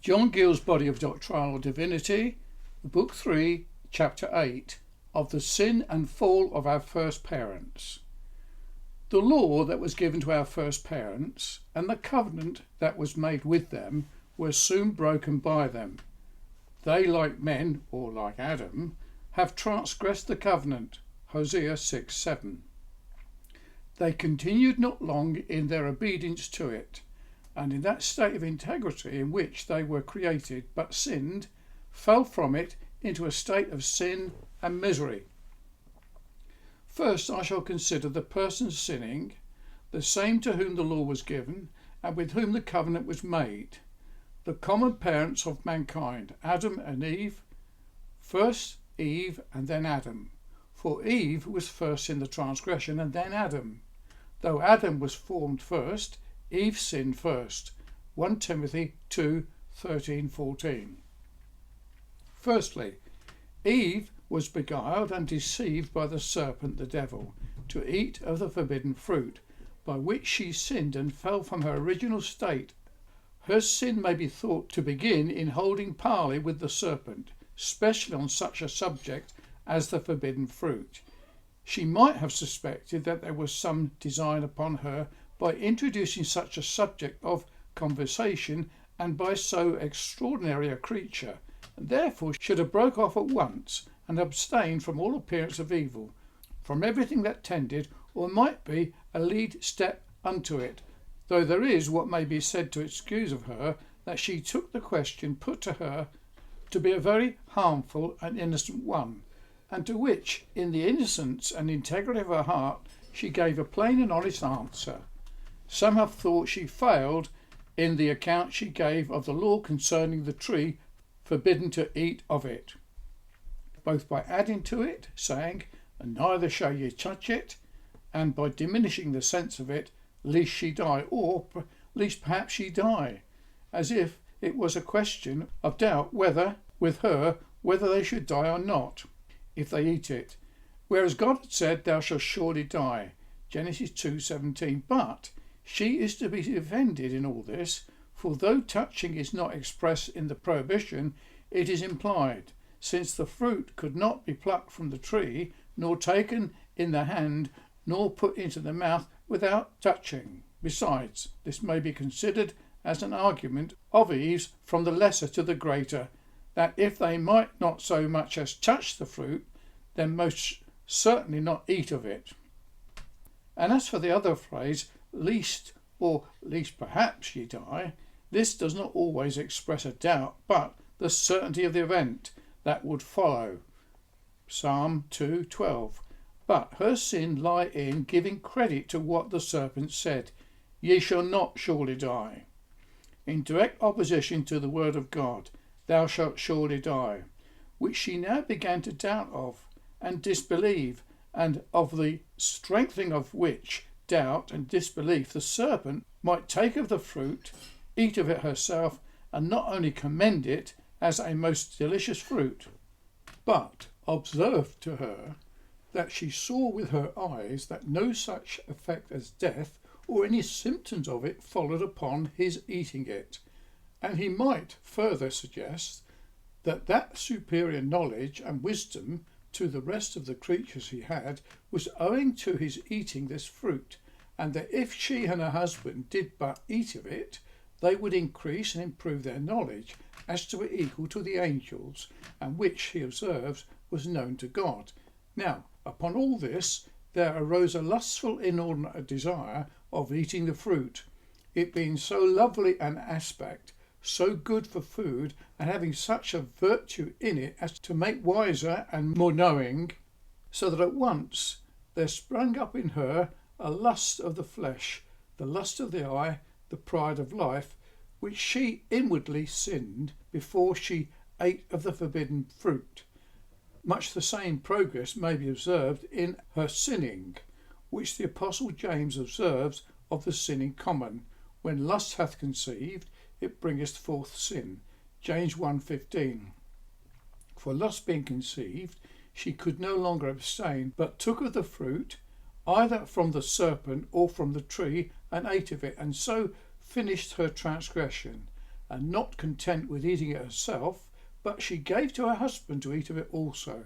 John Gill's body of Doctrinal Divinity, Book 3, Chapter 8, of the sin and fall of our first parents. The law that was given to our first parents and the covenant that was made with them were soon broken by them. They, like men, or like Adam, have transgressed the covenant. Hosea 6:7. They continued not long in their obedience to it, and in that state of integrity in which they were created, but sinned, fell from it into a state of sin and misery. First I shall consider the persons sinning, the same to whom the law was given, and with whom the covenant was made, the common parents of mankind, Adam and Eve, first Eve and then Adam. For Eve was first in the transgression and then Adam. Though Adam was formed first, Eve sinned first. 1 Timothy 2:13-14. Firstly, Eve was beguiled and deceived by the serpent, the devil, to eat of the forbidden fruit, by which she sinned and fell from her original state. Her sin may be thought to begin in holding parley with the serpent, especially on such a subject as the forbidden fruit. She might have suspected that there was some design upon her by introducing such a subject of conversation and by so extraordinary a creature, and therefore should have broke off at once and abstained from all appearance of evil, from everything that tended or might be a lead step unto it, though there is what may be said to excuse of her that she took the question put to her to be a very harmful and innocent one, and to which, in the innocence and integrity of her heart, she gave a plain and honest answer. Some have thought she failed in the account she gave of the law concerning the tree forbidden to eat of it, both by adding to it, saying, "And neither shall ye touch it," and by diminishing the sense of it, "lest she die," or "lest perhaps she die," as if it was a question of doubt whether, with her, whether they should die or not, if they eat it, whereas God had said, "Thou shalt surely die," Genesis 2:17. But she is to be defended in all this, for though touching is not expressed in the prohibition, it is implied, since the fruit could not be plucked from the tree, nor taken in the hand, nor put into the mouth without touching. Besides, this may be considered as an argument of Eve's from the lesser to the greater, that if they might not so much as touch the fruit, then most certainly not eat of it. And as for the other phrase, "least," or "least perhaps ye die," this does not always express a doubt, but the certainty of the event that would follow. Psalm 2:12. But her sin lie in giving credit to what the serpent said, "Ye shall not surely die," in direct opposition to the word of God, "Thou shalt surely die," which she now began to doubt of and disbelieve, and of the strengthening of which doubt and disbelief the serpent might take of the fruit, eat of it herself, and not only commend it as a most delicious fruit, but observe to her that she saw with her eyes that no such effect as death or any symptoms of it followed upon his eating it, and he might further suggest that that superior knowledge and wisdom to the rest of the creatures he had was owing to his eating this fruit, and that if she and her husband did but eat of it, they would increase and improve their knowledge as to it equal to the angels, and which, he observes, was known to God. Now, upon all this, there arose a lustful inordinate desire of eating the fruit, it being so lovely an aspect, so good for food, and having such a virtue in it as to make wiser and more knowing, so that at once there sprang up in her a lust of the flesh, the lust of the eye, the pride of life, which she inwardly sinned before she ate of the forbidden fruit. Much the same progress may be observed in her sinning, which the Apostle James observes of the sin in common. When lust hath conceived, it bringeth forth sin. James 1:15. For lust being conceived, she could no longer abstain, but took of the fruit, either from the serpent or from the tree, and ate of it, and so finished her transgression. and not content with eating it herself, but she gave to her husband to eat of it also,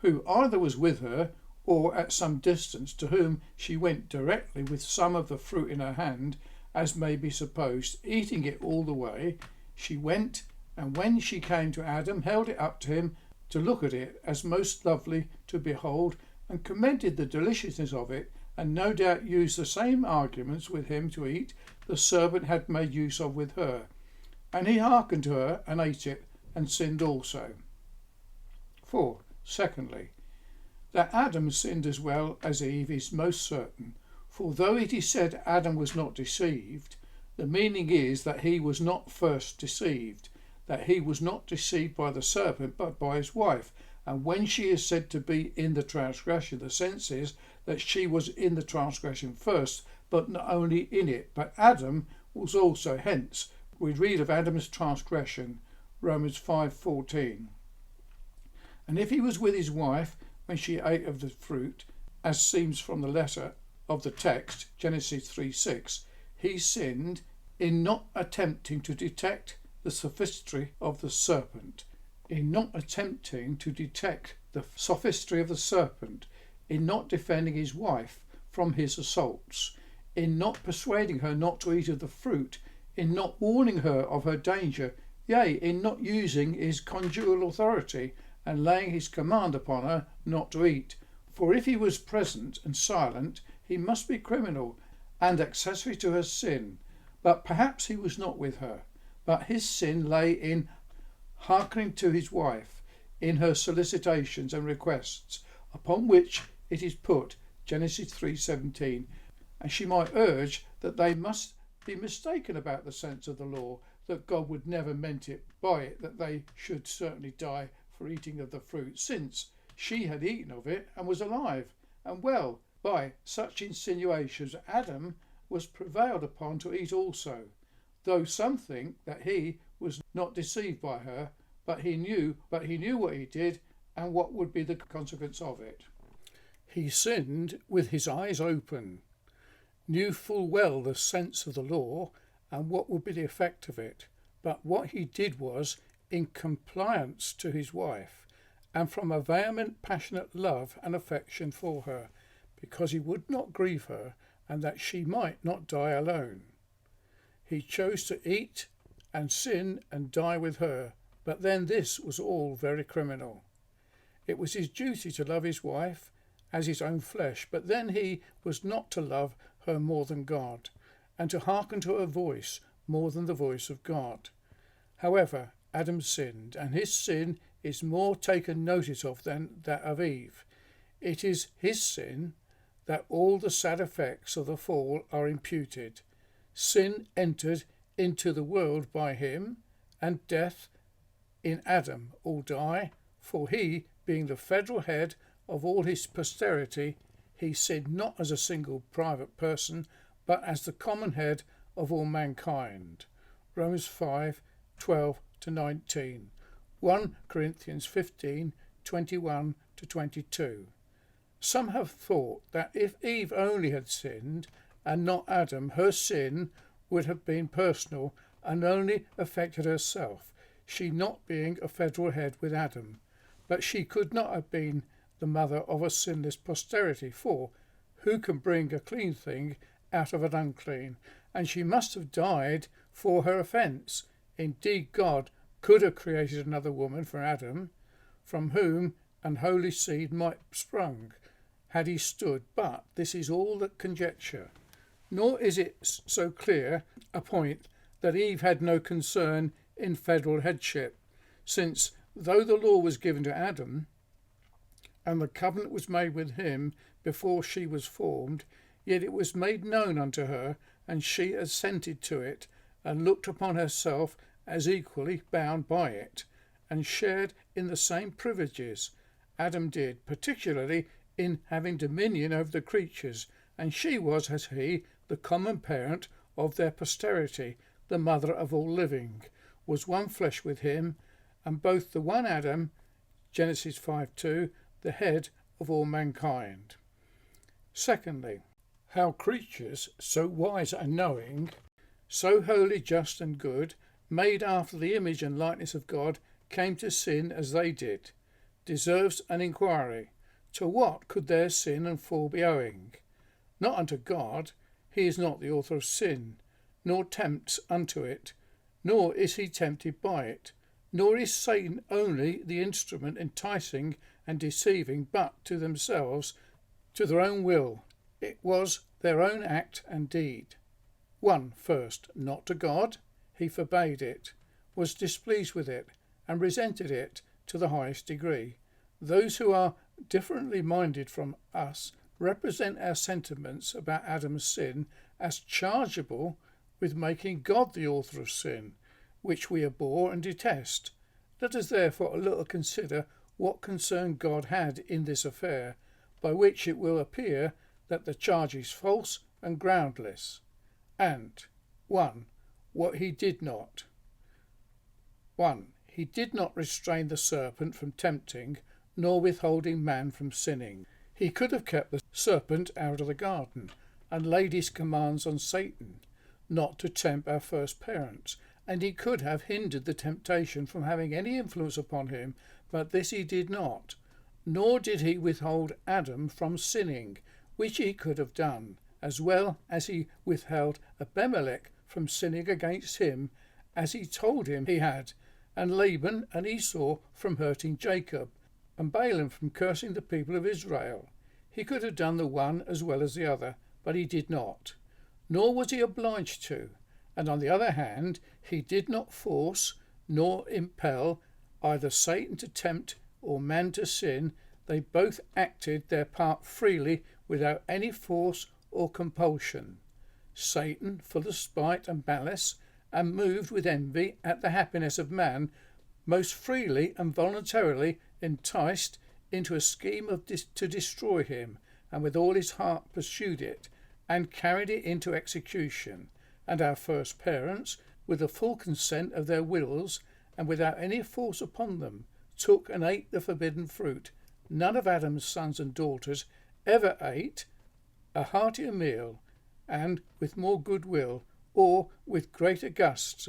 who either was with her or at some distance, to whom she went directly with some of the fruit in her hand, as may be supposed, eating it all the way. She went, and when she came to Adam, held it up to him to look at it as most lovely to behold, and commended the deliciousness of it, and no doubt used the same arguments with him to eat the serpent had made use of with her. And he hearkened to her, and ate it, and sinned also. 4. Secondly, that Adam sinned as well as Eve is most certain, for though it is said Adam was not deceived, the meaning is that he was not first deceived, that he was not deceived by the serpent but by his wife. And when she is said to be in the transgression, the sense is that she was in the transgression first, but not only in it, but Adam was also. Hence, we read of Adam's transgression, Romans 5:14. And if he was with his wife when she ate of the fruit, as seems from the letter of the text, Genesis 3:6, he sinned in not attempting to detect the sophistry of the serpent, in not attempting to detect the sophistry of the serpent, in not defending his wife from his assaults, in not persuading her not to eat of the fruit, in not warning her of her danger, yea, in not using his conjugal authority and laying his command upon her not to eat. For if he was present and silent, he must be criminal and accessory to her sin. But perhaps he was not with her, but his sin lay in hearkening to his wife, in her solicitations and requests, upon which it is put, Genesis 3:17, and she might urge that they must be mistaken about the sense of the law, that God would never meant it by it that they should certainly die for eating of the fruit, since she had eaten of it and was alive and well. By such insinuations Adam was prevailed upon to eat also, though some think that he was not deceived by her, but he knew what he did and what would be the consequence of it. He sinned with his eyes open, knew full well the sense of the law and what would be the effect of it, but what he did was in compliance to his wife, and from a vehement passionate love and affection for her, because he would not grieve her, and that she might not die alone. He chose to eat and sin and die with her, but then this was all very criminal. It was his duty to love his wife as his own flesh, but then he was not to love her more than God, and to hearken to her voice more than the voice of God. However, Adam sinned, and his sin is more taken notice of than that of Eve. It is his sin that all the sad effects of the fall are imputed. Sin entered into the world by him, and death in Adam all die, for he, being the federal head of all his posterity, he sinned not as a single private person, but as the common head of all mankind. Romans 5:12-19, 1 Corinthians 15:21-22. Some have thought that if Eve only had sinned and not Adam, her sin would have been personal and only affected herself, she not being a federal head with Adam. But she could not have been the mother of a sinless posterity, for who can bring a clean thing out of an unclean? And she must have died for her offence. Indeed, God could have created another woman for Adam, from whom an holy seed might have sprung, had he stood, but this is all that conjecture. Nor is it so clear a point that Eve had no concern in federal headship, since though the law was given to Adam, and the covenant was made with him before she was formed, yet it was made known unto her, and she assented to it, and looked upon herself as equally bound by it, and shared in the same privileges Adam did, particularly in having dominion over the creatures, and she was, as he, the common parent of their posterity, the mother of all living, was one flesh with him, and both the one Adam, Genesis 5:2, the head of all mankind. Secondly, how creatures so wise and knowing, so holy, just and good, made after the image and likeness of God, came to sin as they did, deserves an inquiry. To what could their sin and fall be owing? Not unto God. He is not the author of sin, nor tempts unto it, nor is he tempted by it, nor is Satan only the instrument enticing and deceiving, but to themselves, to their own will. It was their own act and deed. 1. First, not to God. He forbade it, was displeased with it, and resented it to the highest degree. Those who are differently minded from us represent our sentiments about Adam's sin as chargeable with making God the author of sin, which we abhor and detest. Let us therefore a little consider what concern God had in this affair, by which it will appear that the charge is false and groundless. And 1. What he did not. 1. He did not restrain the serpent from tempting, nor withholding man from sinning. He could have kept the serpent out of the garden, and laid his commands on Satan, not to tempt our first parents, and he could have hindered the temptation from having any influence upon him, but this he did not. Nor did he withhold Adam from sinning, which he could have done, as well as he withheld Abimelech from sinning against him, as he told him he had, and Laban and Esau from hurting Jacob, and Balaam from cursing the people of Israel. He could have done the one as well as the other, but he did not, nor was he obliged to. And on the other hand, he did not force nor impel either Satan to tempt or man to sin. They both acted their part freely without any force or compulsion. Satan, full of spite and malice, and moved with envy at the happiness of man, most freely and voluntarily enticed into a scheme to destroy him, and with all his heart pursued it, and carried it into execution. And our first parents, with the full consent of their wills, and without any force upon them, took and ate the forbidden fruit. None of Adam's sons and daughters ever ate a heartier meal, and with more goodwill, or with greater gusts,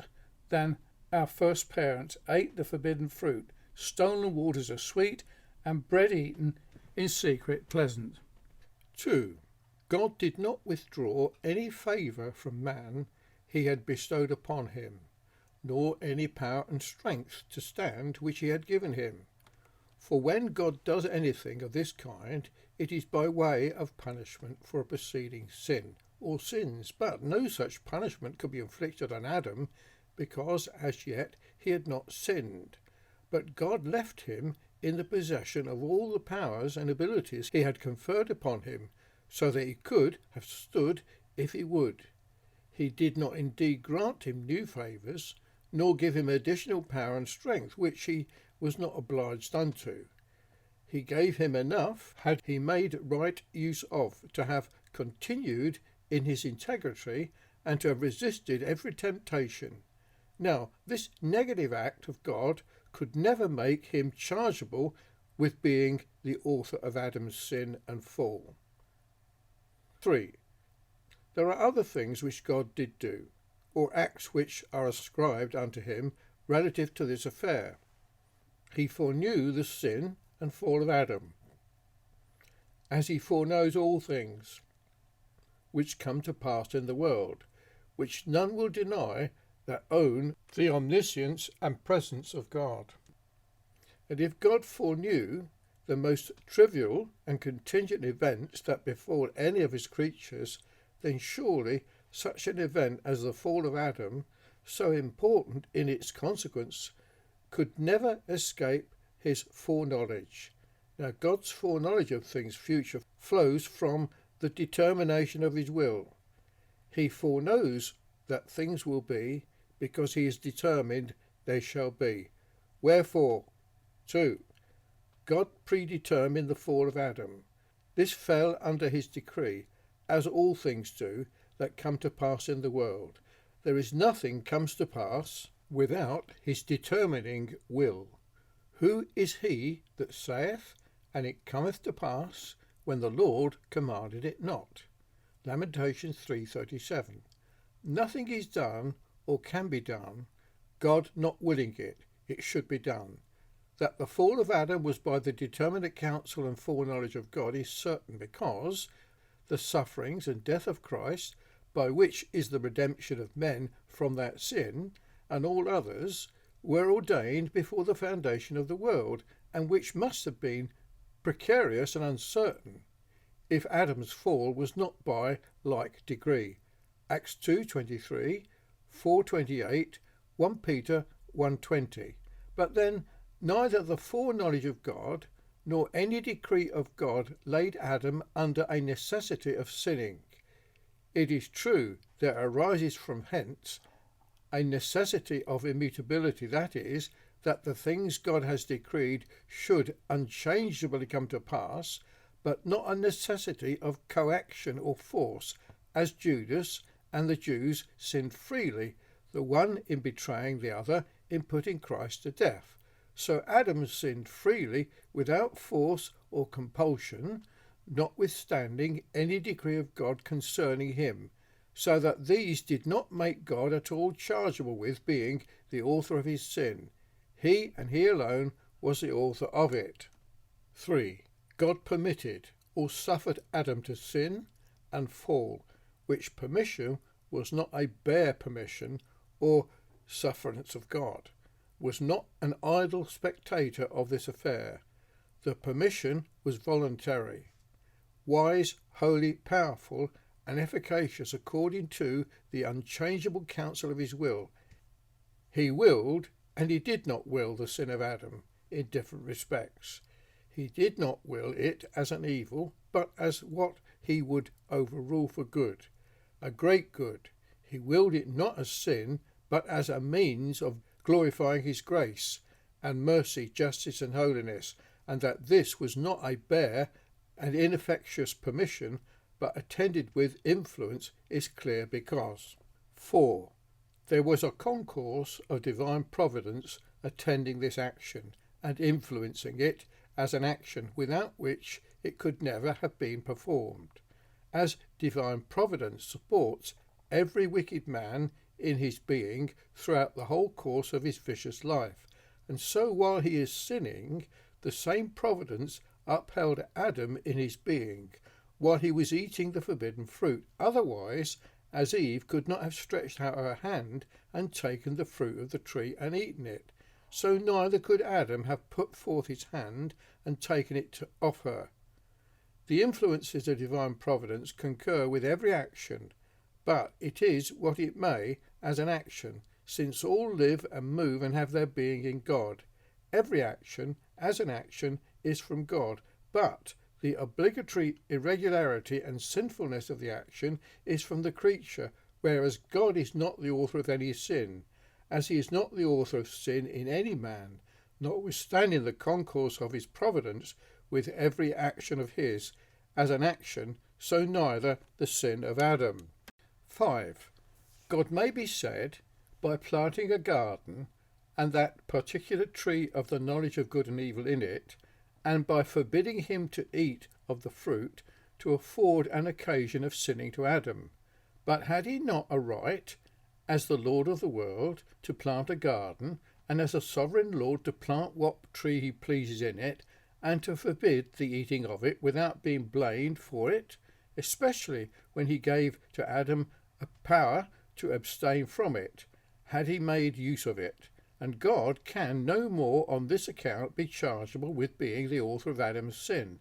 than our first parents ate the forbidden fruit. Stolen waters are sweet, and bread eaten in secret pleasant. 2. God did not withdraw any favour from man he had bestowed upon him, nor any power and strength to stand which he had given him. For when God does anything of this kind, it is by way of punishment for a preceding sin or sins, but no such punishment could be inflicted on Adam, because as yet he had not sinned. But God left him in the possession of all the powers and abilities he had conferred upon him, so that he could have stood if he would. He did not indeed grant him new favours, nor give him additional power and strength, which he was not obliged unto. He gave him enough, had he made right use of, to have continued in his integrity, and to have resisted every temptation. Now, this negative act of God could never make him chargeable with being the author of Adam's sin and fall. 3. There are other things which God did do, or acts which are ascribed unto him relative to this affair. He foreknew the sin and fall of Adam, as he foreknows all things which come to pass in the world, which none will deny that own the omniscience and presence of God. And if God foreknew the most trivial and contingent events that befall any of his creatures, then surely such an event as the fall of Adam, so important in its consequence, could never escape his foreknowledge. Now God's foreknowledge of things future flows from the determination of his will. He foreknows that things will be, because he is determined they shall be. Wherefore, 2. God predetermined the fall of Adam. This fell under his decree, as all things do that come to pass in the world. There is nothing comes to pass without his determining will. Who is he that saith, and it cometh to pass, when the Lord commanded it not? Lamentations 3:37. Nothing is done or can be done God not willing it, it should be done. That the fall of Adam was by the determinate counsel and foreknowledge of God is certain, because the sufferings and death of Christ, by which is the redemption of men from that sin, and all others, were ordained before the foundation of the world, and which must have been precarious and uncertain, if Adam's fall was not by like degree. Acts 2:23, 4:28, 1 Peter 1:20. But then neither the foreknowledge of God nor any decree of God laid Adam under a necessity of sinning. It is true there arises from hence a necessity of immutability, that is, that the things God has decreed should unchangeably come to pass, but not a necessity of coaction or force, as Judas and the Jews sinned freely, the one in betraying the other in putting Christ to death. So Adam sinned freely without force or compulsion, notwithstanding any decree of God concerning him, so that these did not make God at all chargeable with being the author of his sin. He and he alone was the author of it. 3. God permitted or suffered Adam to sin and fall, which permission was not a bare permission or sufferance of God, was not an idle spectator of this affair. The permission was voluntary, wise, holy, powerful, and efficacious according to the unchangeable counsel of his will. He willed, and he did not will the sin of Adam in different respects. He did not will it as an evil, but as what he would overrule for good, a great good. He willed it not as sin, but as a means of glorifying his grace and mercy, justice and holiness, and that this was not a bare and ineffectuous permission, but attended with influence, is clear because 4. There was a concourse of divine providence attending this action and influencing it as an action without which it could never have been performed, as divine providence supports every wicked man in his being throughout the whole course of his vicious life. And so while he is sinning, the same providence upheld Adam in his being while he was eating the forbidden fruit. Otherwise, as Eve could not have stretched out her hand and taken the fruit of the tree and eaten it, so neither could Adam have put forth his hand and taken it off her. The influences of divine providence concur with every action, but it is what it may as an action, since all live and move and have their being in God. Every action, as an action, is from God, but the obligatory irregularity and sinfulness of the action is from the creature, whereas God is not the author of any sin, as he is not the author of sin in any man, notwithstanding the concourse of his providence with every action of his, as an action, so neither the sin of Adam. 5. God may be said, by planting a garden, and that particular tree of the knowledge of good and evil in it, and by forbidding him to eat of the fruit, to afford an occasion of sinning to Adam. But had he not a right, as the Lord of the world, to plant a garden, and as a sovereign Lord to plant what tree he pleases in it, and to forbid the eating of it without being blamed for it, especially when he gave to Adam a power to abstain from it, had he made use of it? And God can no more on this account be chargeable with being the author of Adam's sin,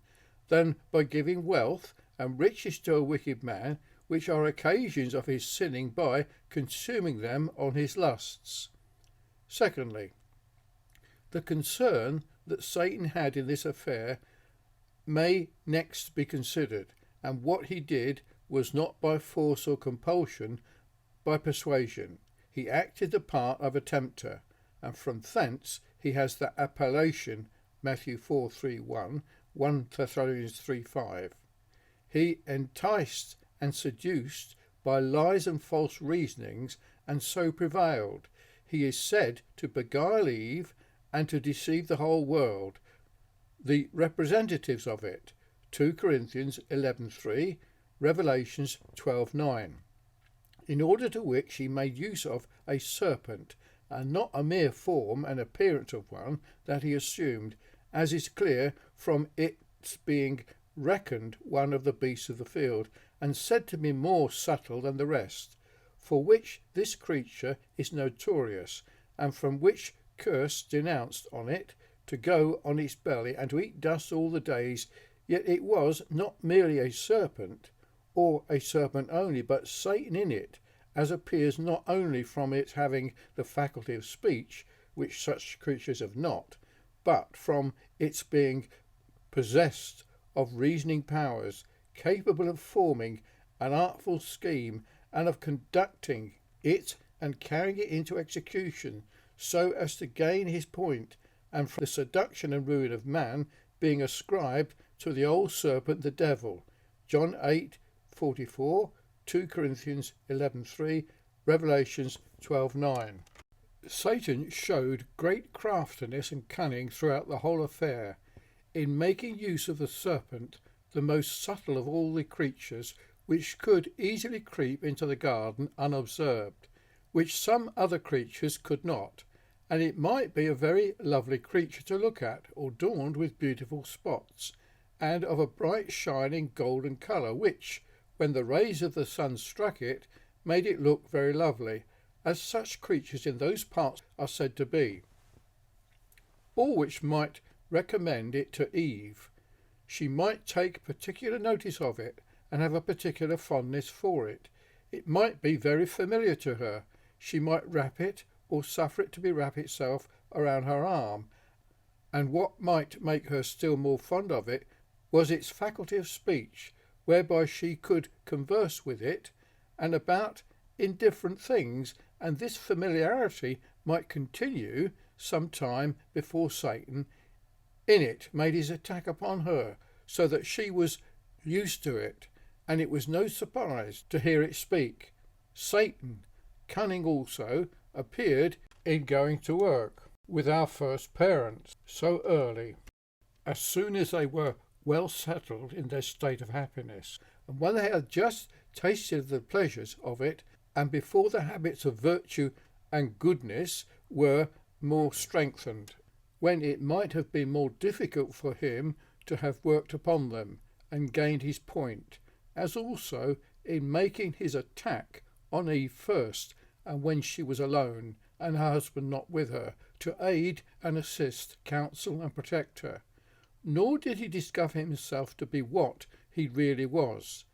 than by giving wealth and riches to a wicked man, which are occasions of his sinning by consuming them on his lusts. Secondly, the concern that Satan had in this affair may next be considered, and what he did was not by force or compulsion, by persuasion. He acted the part of a tempter, and from thence he has the appellation Matthew 4:3-1, 1 Thessalonians 3:5. He enticed and seduced by lies and false reasonings, and so prevailed. He is said to beguile Eve and to deceive the whole world, the representatives of it, 2 Corinthians 11:3, Revelations 12:9, in order to which he made use of a serpent, and not a mere form and appearance of one that he assumed, as is clear from its being reckoned one of the beasts of the field, and said to be more subtle than the rest, for which this creature is notorious, and from which curse denounced on it, to go on its belly and to eat dust all the days. Yet it was not merely a serpent, or a serpent only, but Satan in it, as appears not only from its having the faculty of speech, which such creatures have not, but from its being possessed of reasoning powers, capable of forming an artful scheme, and of conducting it and carrying it into execution, so as to gain his point, and from the seduction and ruin of man being ascribed to the old serpent the devil. John 8:44, 2 Corinthians 11:3, Revelations 12:9. Satan showed great craftiness and cunning throughout the whole affair, in making use of the serpent, the most subtle of all the creatures which could easily creep into the garden unobserved, which some other creatures could not, and it might be a very lovely creature to look at, adorned with beautiful spots, and of a bright shining golden colour, which, when the rays of the sun struck it, made it look very lovely, as such creatures in those parts are said to be. All which might recommend it to Eve. She might take particular notice of it, and have a particular fondness for it. It might be very familiar to her. She might wrap it, or suffer it to be wrap itself around her arm, and what might make her still more fond of it was its faculty of speech, whereby she could converse with it and about indifferent things, and this familiarity might continue some time before Satan in it made his attack upon her, so that she was used to it, and it was no surprise to hear it speak. Satan, cunning also, appeared in going to work with our first parents so early, as soon as they were well settled in their state of happiness, and when they had just tasted the pleasures of it, and before the habits of virtue and goodness were more strengthened, when it might have been more difficult for him to have worked upon them and gained his point, as also in making his attack on Eve first, and when she was alone, and her husband not with her, to aid and assist, counsel and protect her. Nor did he discover himself to be what he really was.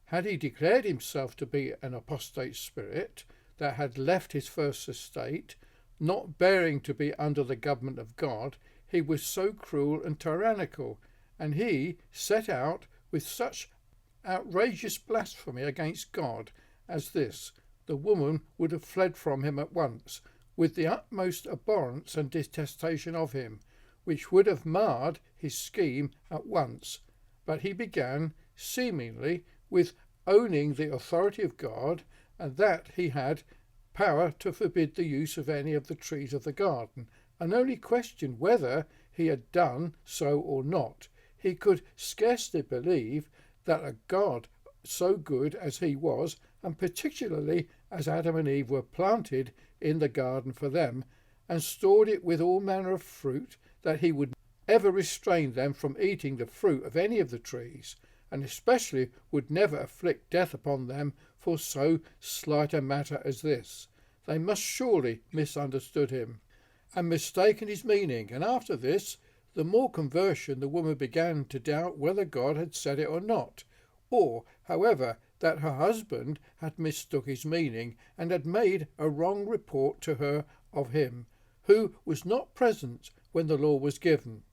Had he declared himself to be an apostate spirit that had left his first estate, not bearing to be under the government of God, he was so cruel and tyrannical, and he set out with such outrageous blasphemy against God as this, the woman would have fled from him at once, with the utmost abhorrence and detestation of him, which would have marred his scheme at once. But he began, seemingly, with owning the authority of God, and that he had power to forbid the use of any of the trees of the garden, and only questioned whether he had done so or not. He could scarcely believe that a God so good as he was, and particularly as Adam and Eve were planted in the garden for them, and stored it with all manner of fruit, that he would ever restrain them from eating the fruit of any of the trees, and especially would never afflict death upon them for so slight a matter as this. They must surely misunderstood him, and mistaken his meaning, and after this, the more conversion the woman began to doubt whether God had said it or not, or, however, that her husband had mistook his meaning, and had made a wrong report to her of him, who was not present when the law was given.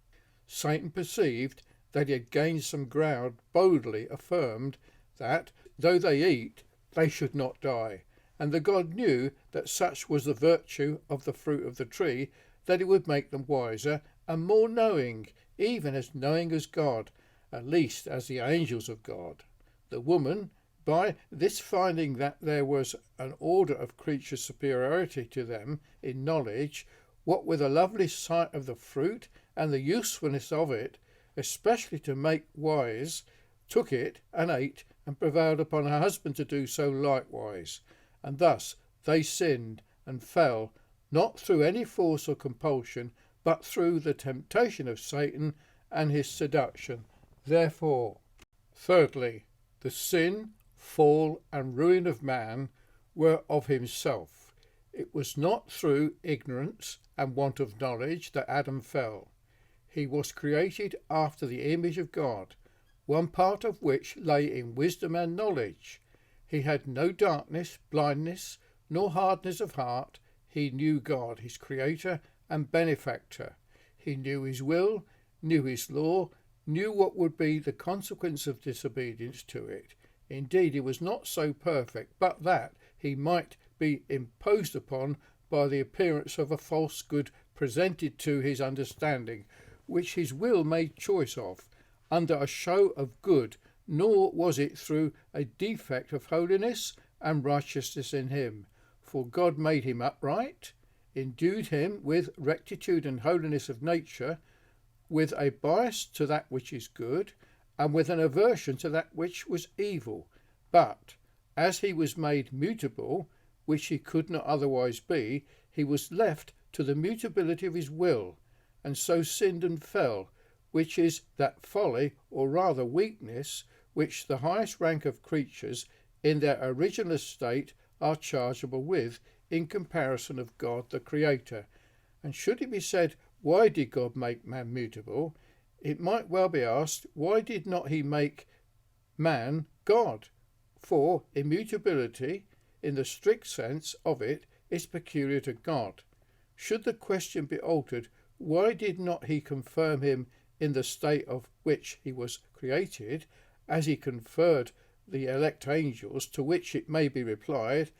Satan perceived that he had gained some ground, boldly affirmed that, though they eat, they should not die, and the God knew that such was the virtue of the fruit of the tree, that it would make them wiser and more knowing, even as knowing as God, at least as the angels of God. The woman, by this finding that there was an order of creatures superiority to them in knowledge, what with a lovely sight of the fruit and the usefulness of it, especially to make wise, took it and ate, and prevailed upon her husband to do so likewise. And thus they sinned and fell, not through any force or compulsion, but through the temptation of Satan and his seduction. Therefore, thirdly, the sin, fall, and ruin of man were of himself. It was not through ignorance and want of knowledge that Adam fell. He was created after the image of God, one part of which lay in wisdom and knowledge. He had no darkness, blindness, nor hardness of heart. He knew God, his creator and benefactor. He knew his will, knew his law, knew what would be the consequence of disobedience to it. Indeed, he was not so perfect, but that he might be imposed upon by the appearance of a false good presented to his understanding, which his will made choice of, under a show of good, nor was it through a defect of holiness and righteousness in him. For God made him upright, endued him with rectitude and holiness of nature, with a bias to that which is good, and with an aversion to that which was evil. But as he was made mutable, which he could not otherwise be, he was left to the mutability of his will, and so sinned and fell, which is that folly, or rather weakness, which the highest rank of creatures in their original state are chargeable with in comparison of God the Creator. And should it be said, why did God make man mutable? It might well be asked, why did not he make man God? For immutability, in the strict sense of it, is peculiar to God. Should the question be altered, why did not he confirm him in the state of which he was created, as he conferred the elect angels, to which it may be replied,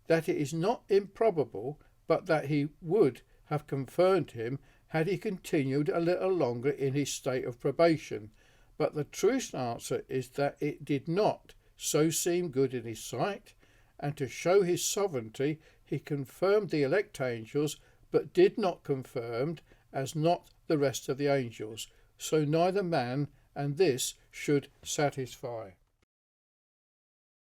that it is not improbable but that he would have confirmed him had he continued a little longer in his state of probation. But the truest answer is that it did not so seem good in his sight, and to show his sovereignty he confirmed the elect angels, but did not confirm as not the rest of the angels. So neither man, and this should satisfy.